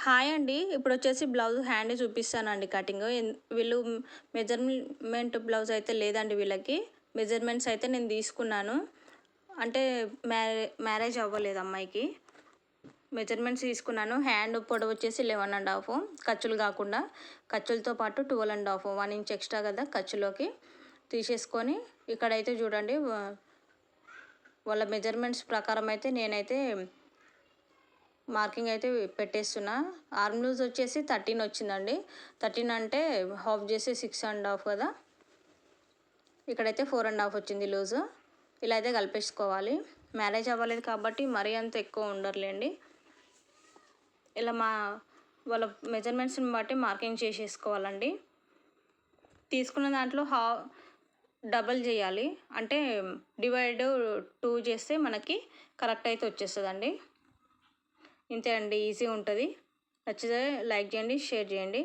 Hi అండి. ఇప్పుడు వచ్చేసి బ్లౌజ్ హ్యాండ్ చూపిస్తానండి కటింగ్. వీళ్ళు మెజర్మెంట్ బ్లౌజ్ అయితే లేదండి వీళ్ళకి. మెజర్మెంట్స్ అయితే నేను తీసుకున్నాను. అంటే మ్యారేజ్ అవ్వలేదు అమ్మాయికి. మెజర్మెంట్స్ తీసుకున్నాను. హ్యాండ్ పొడవు వచ్చేసి 11.5 ఖర్చులు కాకుండా, ఖర్చులతో పాటు 12.5 1 ఇంచ్ ఎక్స్ట్రా కదా ఖర్చులోకి తీసేసుకొని, ఇక్కడైతే చూడండి వాళ్ళ మెజర్మెంట్స్ ప్రకారం అయితే నేనైతే మార్కింగ్ అయితే పెట్టేస్తున్నా. ఆర్మ్ లూజ్ వచ్చేసి 13 వచ్చిందండి. 13 అంటే హాఫ్ చేసి 6.5 కదా. ఇక్కడైతే 4.5 వచ్చింది లూజు. ఇలా అయితే కలిపేసుకోవాలి. మ్యారేజ్ అవ్వలేదు కాబట్టి మరీ అంత ఎక్కువ ఉండరులేండి. ఇలా వాళ్ళ మెజర్మెంట్స్ని బట్టి మార్కింగ్ చేసేసుకోవాలండి. తీసుకున్న దాంట్లో డబల్ చేయాలి. అంటే డివైడ్ 2 చేస్తే మనకి కరెక్ట్ అయితే వచ్చేస్తుందండి. ఇంతే అండి, ఈజీ ఉంటుంది. నచ్చితే లైక్ చేయండి, షేర్ చేయండి.